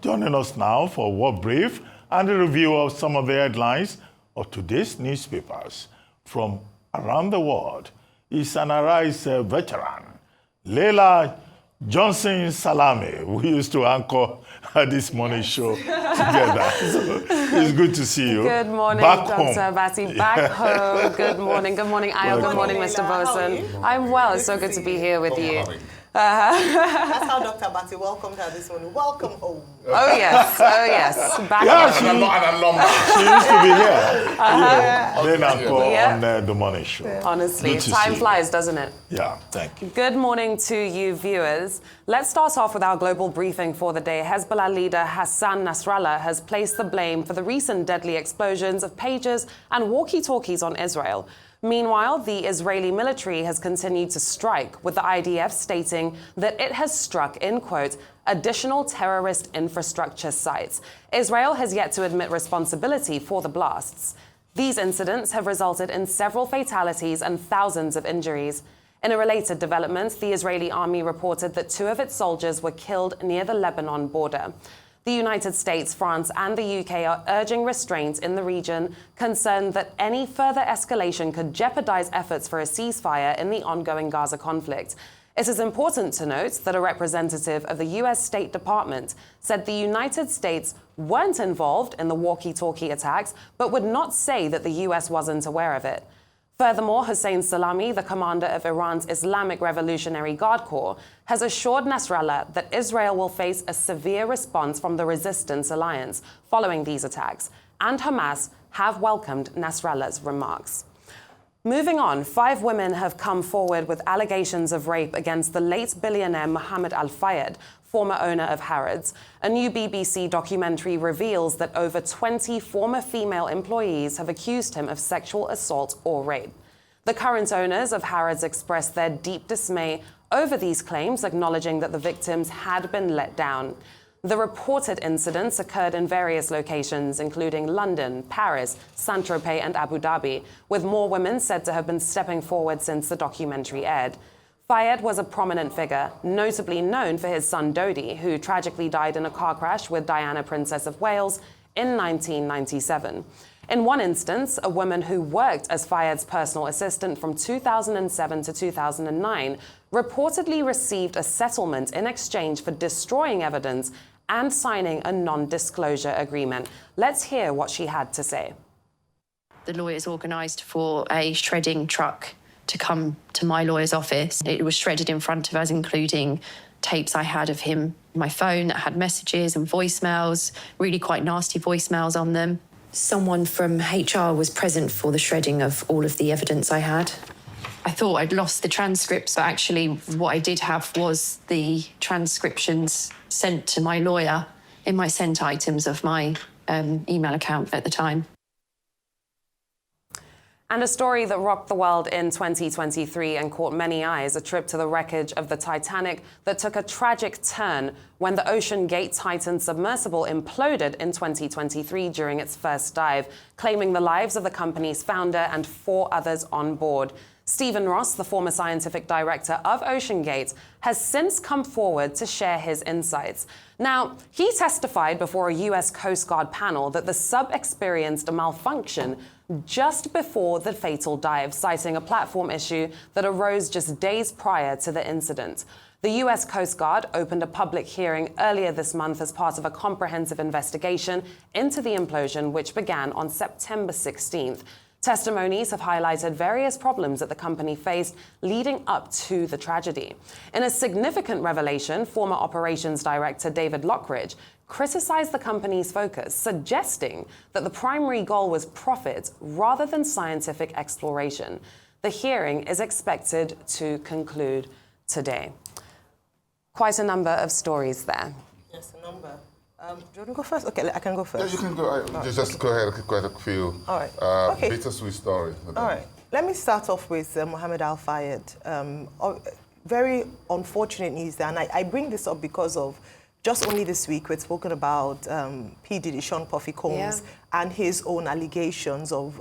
Joining us now for World Brief and a review of some of the headlines of today's newspapers from around the world is an Arise veteran, Leila Johnson Salame, who used to anchor this morning show together. So it's good to see you. Good morning, Dr. Batty. Back home. Good morning. Good morning, Ayo. Good morning, Mr. Boson. I'm well. It's so good to be here with you. That's how Dr. Batty welcomed her this morning. Welcome home. Oh, yes. Oh, yes. Back home. She used to be here. Then anchor on the morning show. Honestly, time flies, doesn't it? Yeah, thank you. Good morning to you, viewers. Let's start off with our global briefing for the day. Hezbollah leader Hassan Nasrallah has placed the blame for the recent deadly explosions of pagers and walkie-talkies on Israel. Meanwhile, the Israeli military has continued to strike, with the IDF stating that it has struck, in quote, additional terrorist infrastructure sites. Israel has yet to admit responsibility for the blasts. These incidents have resulted in several fatalities and thousands of injuries. In a related development, the Israeli army reported that 2 of its soldiers were killed near the Lebanon border. The United States, France and the UK are urging restraint in the region, concerned that any further escalation could jeopardize efforts for a ceasefire in the ongoing Gaza conflict. It is important to note that a representative of the US State Department said the United States weren't involved in the walkie-talkie attacks, but would not say that the US wasn't aware of it. Furthermore, Hossein Salami, the commander of Iran's Islamic Revolutionary Guard Corps, has assured Nasrallah that Israel will face a severe response from the Resistance Alliance following these attacks, and Hamas have welcomed Nasrallah's remarks. Moving on, 5 women have come forward with allegations of rape against the late billionaire Mohammed Al-Fayed, former owner of Harrods. A new BBC documentary reveals that over 20 former female employees have accused him of sexual assault or rape. The current owners of Harrods expressed their deep dismay over these claims, acknowledging that the victims had been let down. The reported incidents occurred in various locations, including London, Paris, Saint-Tropez and Abu Dhabi, with more women said to have been stepping forward since the documentary aired. Fayed was a prominent figure, notably known for his son Dodi, who tragically died in a car crash with Diana, Princess of Wales, in 1997. In one instance, a woman who worked as Fayed's personal assistant from 2007 to 2009 reportedly received a settlement in exchange for destroying evidence and signing a non-disclosure agreement. Let's hear what she had to say. The lawyers organised for a shredding truck to come to my lawyer's office. It was shredded in front of us, including tapes I had of him, my phone that had messages and voicemails, really quite nasty voicemails on them. Someone from HR was present for the shredding of all of the evidence I had. I thought I'd lost the transcripts, but actually what I did have was the transcriptions sent to my lawyer in my sent items of my email account at the time. And a story that rocked the world in 2023 and caught many eyes, a trip to the wreckage of the Titanic that took a tragic turn when the Ocean Gate Titan submersible imploded in 2023 during its first dive, claiming the lives of the company's founder and 4 others on board. Stephen Ross, the former scientific director of OceanGate, has since come forward to share his insights. Now, he testified before a US Coast Guard panel that the sub experienced a malfunction just before the fatal dive, citing a platform issue that arose just days prior to the incident. The US Coast Guard opened a public hearing earlier this month as part of a comprehensive investigation into the implosion, which began on September 16th. Testimonies have highlighted various problems that the company faced leading up to the tragedy. In a significant revelation, former operations director David Lockridge criticized the company's focus, suggesting that the primary goal was profit rather than scientific exploration. The hearing is expected to conclude today. Quite a number of stories there. Yes, a number. Do you want to go first? Okay, I can go first. Yeah, you can go. Just go ahead. Quite a few. All right. Okay. Bittersweet story. All right. Let me start off with Mohammed Al-Fayed. Very unfortunate news there, and I bring this up because of just only this week we'd spoken about P. Diddy, Sean Puffy Combs, and his own allegations of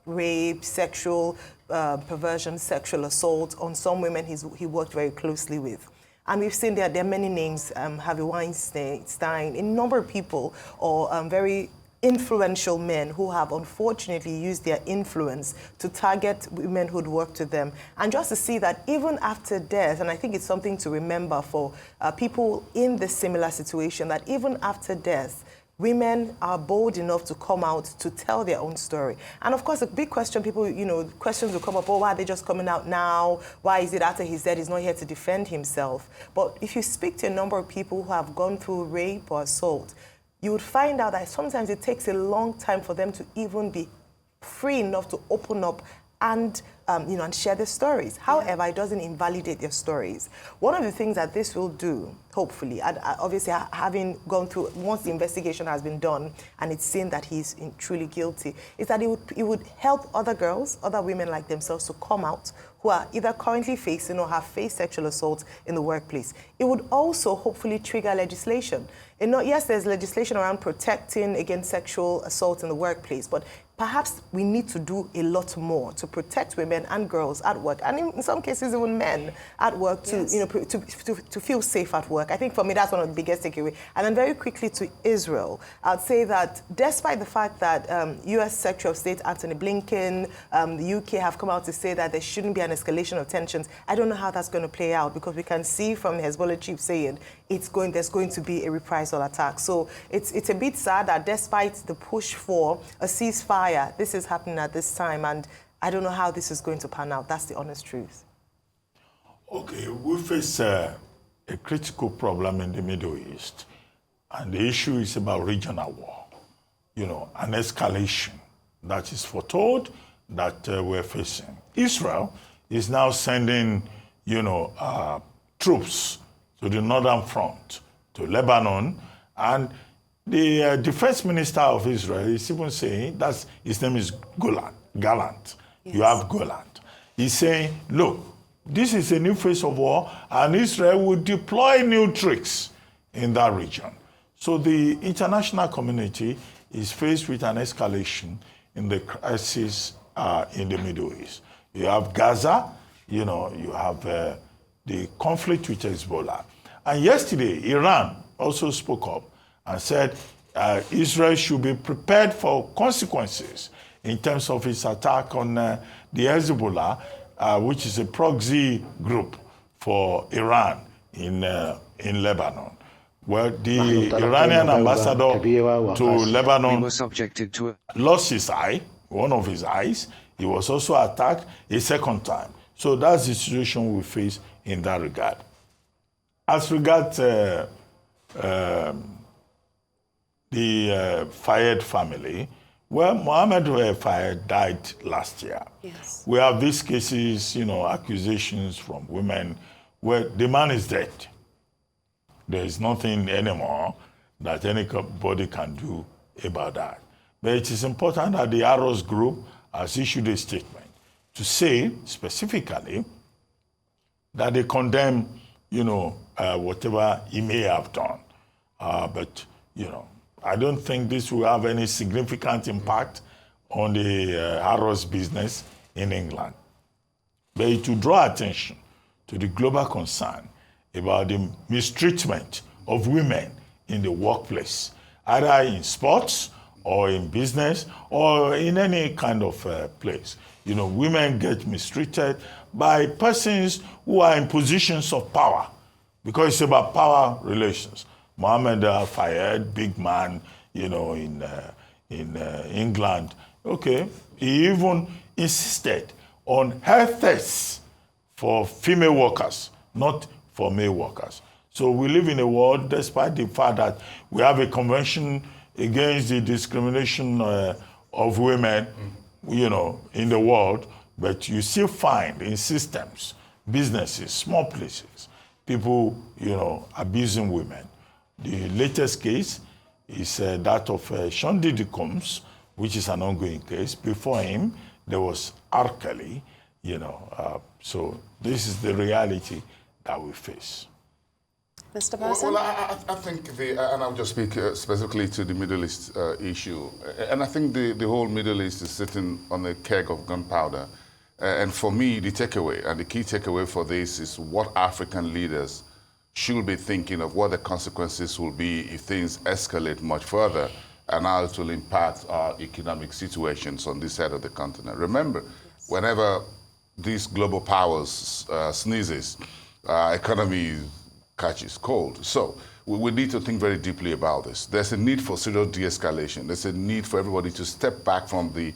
rape, sexual perversion, sexual assault on some women he worked very closely with. And we've seen there are many names, Harvey Weinstein, a number of people, or very influential men who have unfortunately used their influence to target women who'd worked with them. And just to see that even after death, and I think it's something to remember for people in this similar situation, that even after death, women are bold enough to come out to tell their own story. And of course, a big question, people, questions will come up, oh, why are they just coming out now? Why is it after he's dead, he's not here to defend himself? But if you speak to a number of people who have gone through rape or assault, you would find out that sometimes it takes a long time for them to even be free enough to open up and and share their stories. However, it doesn't invalidate their stories. One of the things that this will do, hopefully, obviously having gone through, once the investigation has been done and it's seen that he's truly guilty, is that it would help other girls, other women like themselves to come out who are either currently facing or have faced sexual assault in the workplace. It would also hopefully trigger legislation. Yes, there's legislation around protecting against sexual assault in the workplace, but perhaps we need to do a lot more to protect women and girls at work, and in some cases even men at work, to to feel safe at work. I think for me that's one of the biggest takeaways. And then very quickly to Israel, I'd say that despite the fact that U.S. Secretary of State Antony Blinken, the UK have come out to say that there shouldn't be an escalation of tensions, I don't know how that's going to play out, because we can see from the Hezbollah chief saying there's going to be a reprisal attack. So it's a bit sad that despite the push for a ceasefire, this is happening at this time, and I don't know how this is going to pan out. That's the honest truth. Okay, we face a critical problem in the Middle East, and the issue is about regional war. An escalation that is foretold that we're facing. Israel is now sending, troops to the northern front, to Lebanon, and the defense minister of Israel is even saying, his name is Gallant. Yes. You have Gallant. He's saying, look, this is a new phase of war, and Israel will deploy new tricks in that region. So the international community is faced with an escalation in the crisis in the Middle East. You have Gaza, you have the conflict with Hezbollah. And yesterday, Iran also spoke up and said Israel should be prepared for consequences in terms of its attack on the Hezbollah, which is a proxy group for Iran in Lebanon. Well, the Iranian ambassador to Lebanon lost his eye, one of his eyes. He was also attacked a second time. So that's the situation we face in that regard. As regards the Fayed family, well, Mohammed Fayed died last year. Yes. We have these cases, accusations from women where the man is dead. There is nothing anymore that anybody can do about that. But it is important that the Arrows group has issued a statement to say specifically that they condemn, whatever he may have done. But, I don't think this will have any significant impact on the Arrows business in England. But it will draw attention to the global concern about the mistreatment of women in the workplace, either in sports or in business or in any kind of place. Women get mistreated by persons who are in positions of power, because it's about power relations. Mohammed Fayed, big man, in England. Okay, he even insisted on health tests for female workers, not for male workers. So we live in a world, despite the fact that we have a convention against the discrimination of women, in the world, but you still find in systems, businesses, small places, people, abusing women. The latest case is that of Sean Diddy Combs, which is an ongoing case. Before him, there was R. Kelly, so this is the reality that we face. Mr. Person? Well, I think and I'll just speak specifically to the Middle East issue. And I think the whole Middle East is sitting on a keg of gunpowder. And for me, the takeaway, and the key takeaway for this is what African leaders should be thinking of what the consequences will be if things escalate much further and how it will impact our economic situations on this side of the continent. Remember, whenever these global powers sneezes, economy catches cold. So we need to think very deeply about this. There's a need for serious de-escalation. There's a need for everybody to step back from the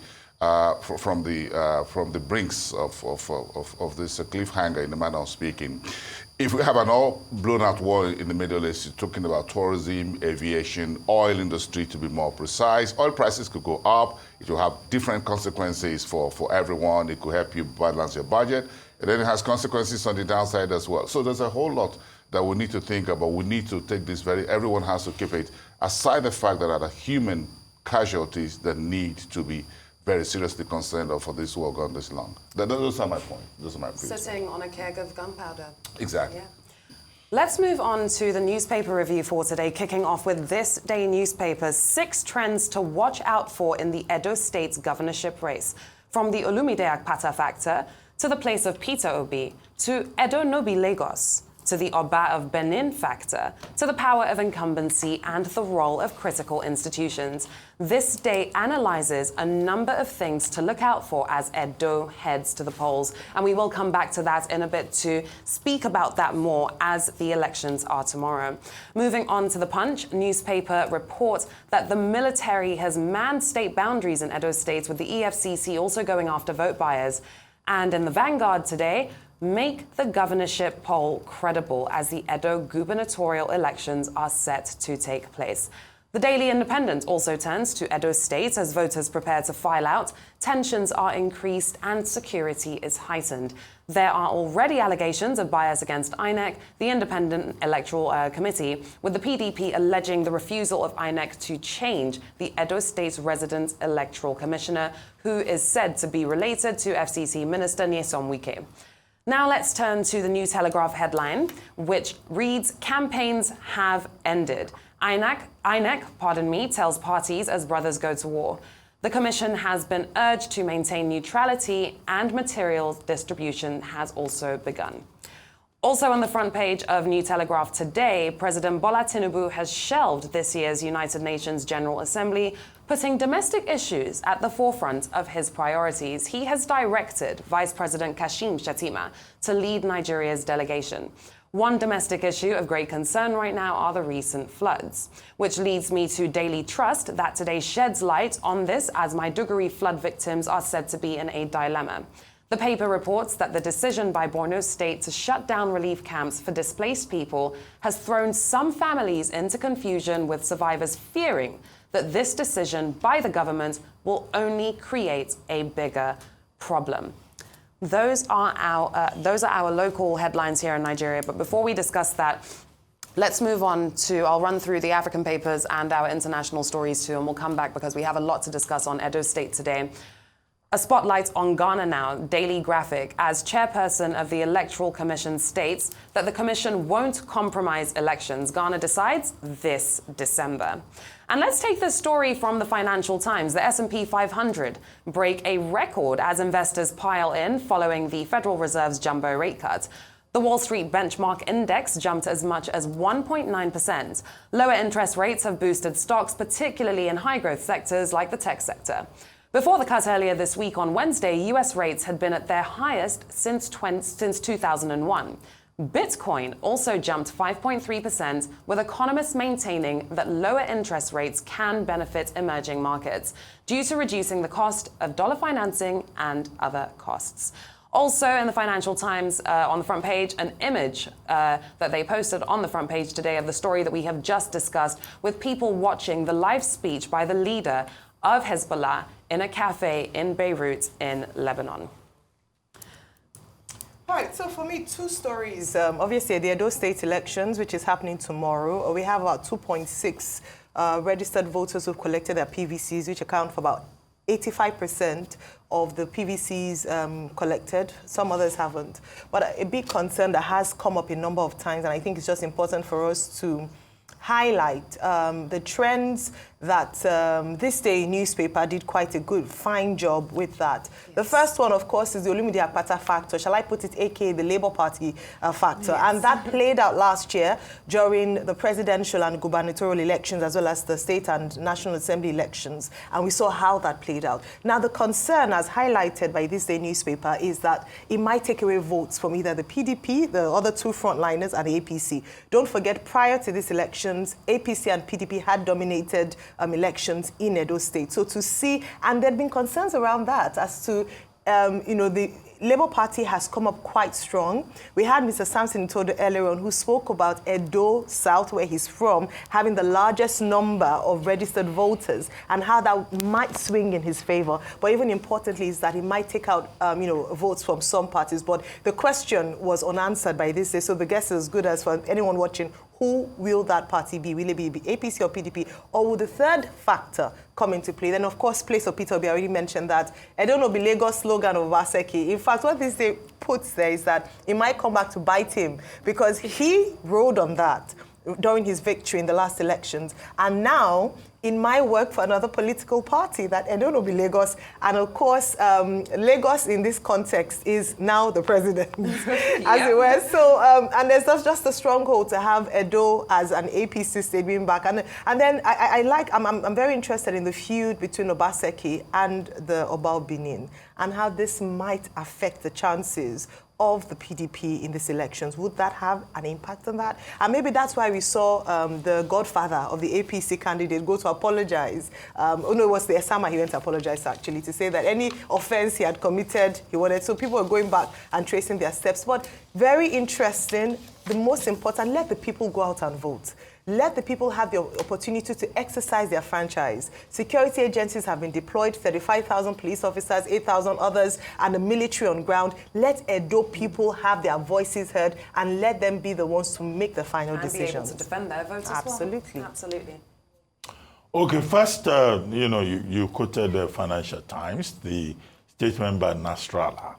brinks of this cliffhanger, in the manner of speaking. If we have an all blown out war in the Middle East, you're talking about tourism, aviation, oil industry to be more precise. Oil prices could go up. It will have different consequences for everyone. It could help you balance your budget. And then it has consequences on the downside as well. So there's a whole lot that we need to think about. We need to take this everyone has to keep it, aside the fact that there are human casualties that need to be very seriously concerned of for this war gone this long. Those are my points. Those are my views. Sitting on a keg of gunpowder. Exactly. Yeah. Let's move on to the newspaper review for today, kicking off with this day newspaper's 6 trends to watch out for in the Edo State's governorship race. From the Olumide Akpata factor, to the place of Peter Obi, to Edo Nobi Lagos, to the Oba of Benin factor, to the power of incumbency and the role of critical institutions. This day analyzes a number of things to look out for as Edo heads to the polls, and we will come back to that in a bit to speak about that more as the elections are tomorrow. Moving on to the Punch, newspaper reports that the military has manned state boundaries in Edo State, with the EFCC also going after vote buyers. And in the Vanguard today, make the governorship poll credible as the Edo gubernatorial elections are set to take place. The Daily Independent also turns to Edo State as voters prepare to file out. Tensions are increased and security is heightened. There are already allegations of bias against INEC, the Independent Electoral Committee, with the PDP alleging the refusal of INEC to change the Edo State Resident Electoral Commissioner, who is said to be related to FCC Minister Nyesom Wike. Now let's turn to the New Telegraph headline, which reads, "Campaigns have ended. INEC, tells parties as brothers go to war. The Commission has been urged to maintain neutrality and materials distribution has also begun." Also on the front page of New Telegraph today, President Bola Tinubu has shelved this year's United Nations General Assembly, putting domestic issues at the forefront of his priorities. He has directed Vice President Kashim Shettima to lead Nigeria's delegation. One domestic issue of great concern right now are the recent floods, which leads me to Daily Trust that today sheds light on this as Maiduguri flood victims are said to be in a dilemma. The paper reports that the decision by Borno State to shut down relief camps for displaced people has thrown some families into confusion, with survivors fearing that this decision by the government will only create a bigger problem. Those are our local headlines here in Nigeria. But before we discuss that, let's move on to, I'll run through the African papers and our international stories too, and we'll come back because we have a lot to discuss on Edo State today. A spotlight on Ghana now. Daily Graphic, as chairperson of the Electoral Commission, states that the commission won't compromise elections. Ghana decides this December. And let's take this story from the Financial Times. The S&P 500 break a record as investors pile in following the Federal Reserve's jumbo rate cut. The Wall Street benchmark index jumped as much as 1.9%. Lower interest rates have boosted stocks, particularly in high-growth sectors like the tech sector. Before the cut earlier this week on Wednesday, US rates had been at their highest since 2001. Bitcoin also jumped 5.3%, with economists maintaining that lower interest rates can benefit emerging markets due to reducing the cost of dollar financing and other costs. Also in the Financial Times, on the front page, an image that they posted on the front page today of the story that we have just discussed, with people watching the live speech by the leader of Hezbollah in a cafe in Beirut in Lebanon. All right, so for me, 2 stories. Obviously, the Edo State elections, which is happening tomorrow. We have about 2.6 registered voters who've collected their PVCs, which account for about 85% of the PVCs collected. Some others haven't. But a big concern that has come up a number of times, and I think it's just important for us to highlight the trends that This Day newspaper did quite a fine job with that. Yes. The first one, of course, is the Olumide Akpata factor. Shall I put it, aka the Labour Party factor? Yes. And that played out last year during the presidential and gubernatorial elections, as well as the state and National Assembly elections. And we saw how that played out. Now, the concern, as highlighted by This Day newspaper, is that it might take away votes from either the PDP, the other two frontliners, and the APC. Don't forget, prior to these elections, APC and PDP had dominated elections in Edo State. So to see, and there had been concerns around that as to, the Labour Party has come up quite strong. We had Mr. Samson Itodo earlier on, who spoke about Edo South, where he's from, having the largest number of registered voters and how that might swing in his favor. But even importantly is that he might take out, votes from some parties. But the question was unanswered by This Day. So the guess is as good as for anyone watching. Who will that party be? Will it be APC or PDP? Or will the third factor come into play? Then, of course, place of Peter Obi, I already mentioned that. I don't know, the Lagos slogan of Obaseki. In fact, what This Day puts there is that it might come back to bite him because he rode on that during his victory in the last elections. And now, in my work for another political party, that Edo be Lagos, and of course, Lagos in this context is now the president, as it were. So, and there's just a stronghold to have Edo as an APC state being back. And then I'm very interested in the feud between Obaseki and the Oba of Benin, and how this might affect the chances of the PDP in these elections. Would that have an impact on that? And maybe that's why we saw the godfather of the APC candidate go to apologize. It was the Esama he went to apologize, actually, to say that any offense he had committed, he wanted. So people are going back and tracing their steps. But very interesting. The most important, let the people go out and vote. Let the people have the opportunity to exercise their franchise. Security agencies have been deployed, 35,000 police officers, 8,000 others, and the military on ground. Let Edo people have their voices heard and let them be the ones to make the final decisions. And be able to defend their vote as well. Absolutely. Absolutely. Okay, first, you quoted the Financial Times, the statement by Nasrallah.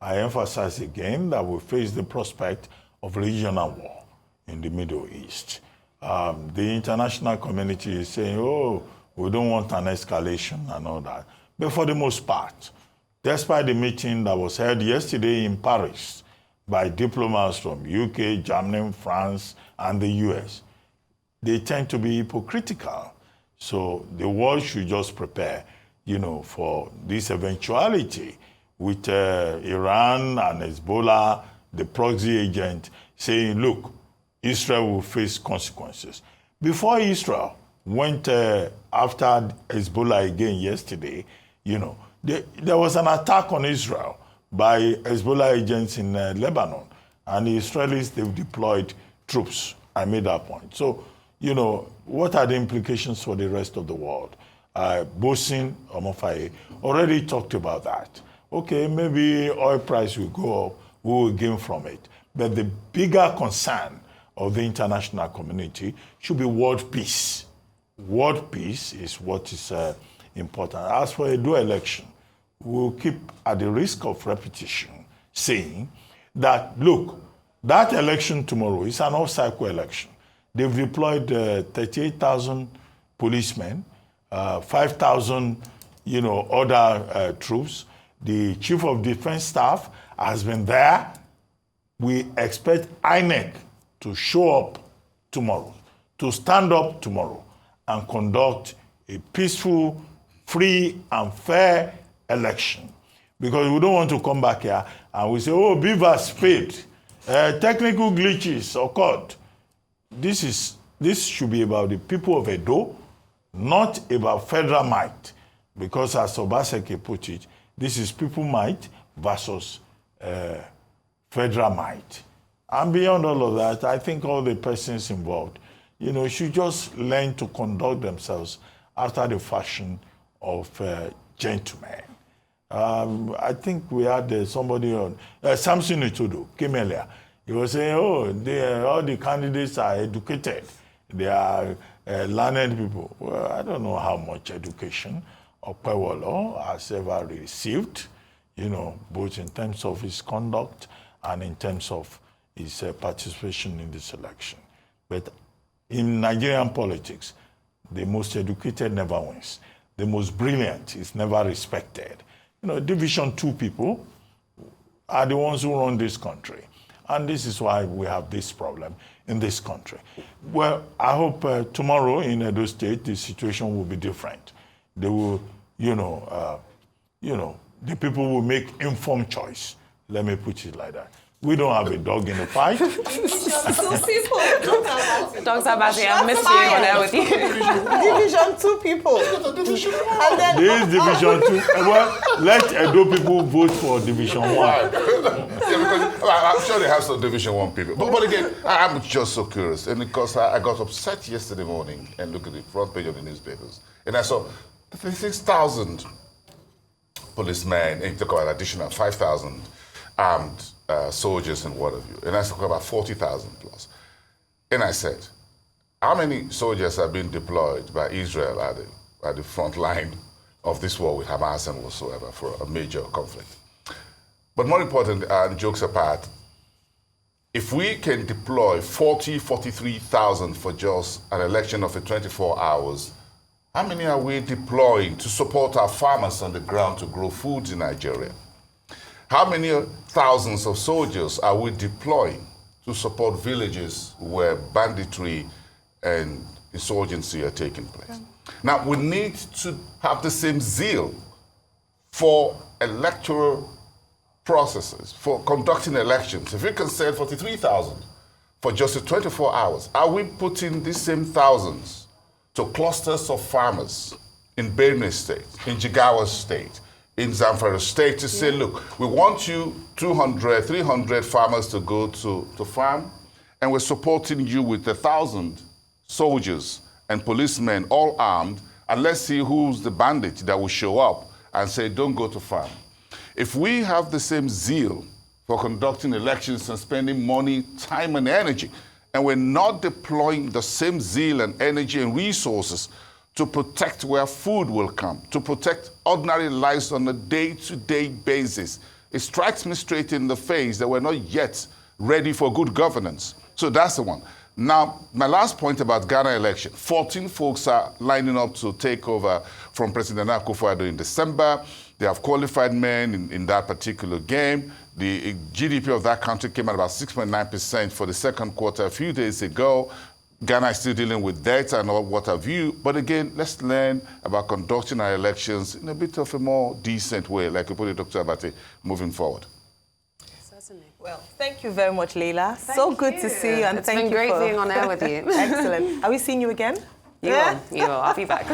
I emphasize again that we face the prospect of regional war in the Middle East. The international community is saying, we don't want an escalation and all that. But for the most part, despite the meeting that was held yesterday in Paris by diplomats from UK, Germany, France, and the US, they tend to be hypocritical. So the world should just prepare, for this eventuality with Iran and Hezbollah, the proxy agent, saying, look, Israel will face consequences. Before Israel went after Hezbollah again yesterday, there was an attack on Israel by Hezbollah agents in Lebanon. And the Israelis, they've deployed troops. I made that point. So, what are the implications for the rest of the world? Bosin Omofaye already talked about that. Okay, maybe oil price will go up, we will gain from it. But the bigger concern of the international community should be world peace. World peace is what is important. As for a dual election, we'll keep at the risk of repetition saying that, look, that election tomorrow is an off-cycle election. They've deployed 38,000 policemen, 5,000, other troops. The Chief of Defense Staff has been there. We expect INEC to show up tomorrow, to stand up tomorrow and conduct a peaceful, free, and fair election. Because we don't want to come back here and we say, Beavers failed. Technical glitches occurred. This should be about the people of Edo, not about federal might. Because as Obaseki put it, this is people might versus federal might. And beyond all of that, I think all the persons involved, should just learn to conduct themselves after the fashion of gentlemen. I think we had somebody on, Samson Itodo came earlier. He was saying, all the candidates are educated. They are learned people. Well, I don't know how much education Okpewolo has ever received, both in terms of his conduct and in terms of his participation in this election. But in Nigerian politics, the most educated never wins. The most brilliant is never respected. You know, Division 2 people are the ones who run this country. And this is why we have this problem in this country. Well, I hope tomorrow in Edo State, the situation will be different. They will, the people will make informed choice. Let me put it like that. We don't have a dog in the fight. Dr. Abati, I missed being on air with you. Division 2 people. And then, This Division 2, well, let Edo people vote for Division 1. Yeah, because I'm sure they have some Division 1 people. But again, I'm just so curious. And because I got upset yesterday morning and looked at the front page of the newspapers, and I saw 36,000 policemen, and you talk about additional 5,000 armed soldiers and what have you. And I talk about 40,000 plus. And I said, how many soldiers have been deployed by Israel at the front line of this war with Hamas and whatsoever for a major conflict? But more important, jokes apart, if we can deploy 43,000 for just an election of 24 hours, how many are we deploying to support our farmers on the ground to grow food in Nigeria? How many thousands of soldiers are we deploying to support villages where banditry and insurgency are taking place? Now, we need to have the same zeal for electoral processes, for conducting elections. If we can send 43,000 for just 24 hours, are we putting these same thousands to clusters of farmers in Benue State, in Jigawa State, in Zamfara State to say, look, we want you 200, 300 farmers to go to farm, and we're supporting you with 1,000 soldiers and policemen all armed, and let's see who's the bandit that will show up and say, don't go to farm. If we have the same zeal for conducting elections and spending money, time, and energy, and we're not deploying the same zeal and energy and resources to protect where food will come, to protect ordinary lives on a day-to-day basis, it strikes me straight in the face that we're not yet ready for good governance. So that's the one. Now, my last point about Ghana election, 14 folks are lining up to take over from President Akufo-Addo in December. They have qualified men in that particular game. The GDP of that country came at about 6.9% for the second quarter a few days ago. Ghana is still dealing with debt and all what have you. But again, let's learn about conducting our elections in a bit of a more decent way, like you put it, Dr. Abati, moving forward. Certainly. well, thank you very much, Leila. So good to see you, and it's thank you been great for being on air with you. Excellent. Are we seeing you again? You will. I'll be back.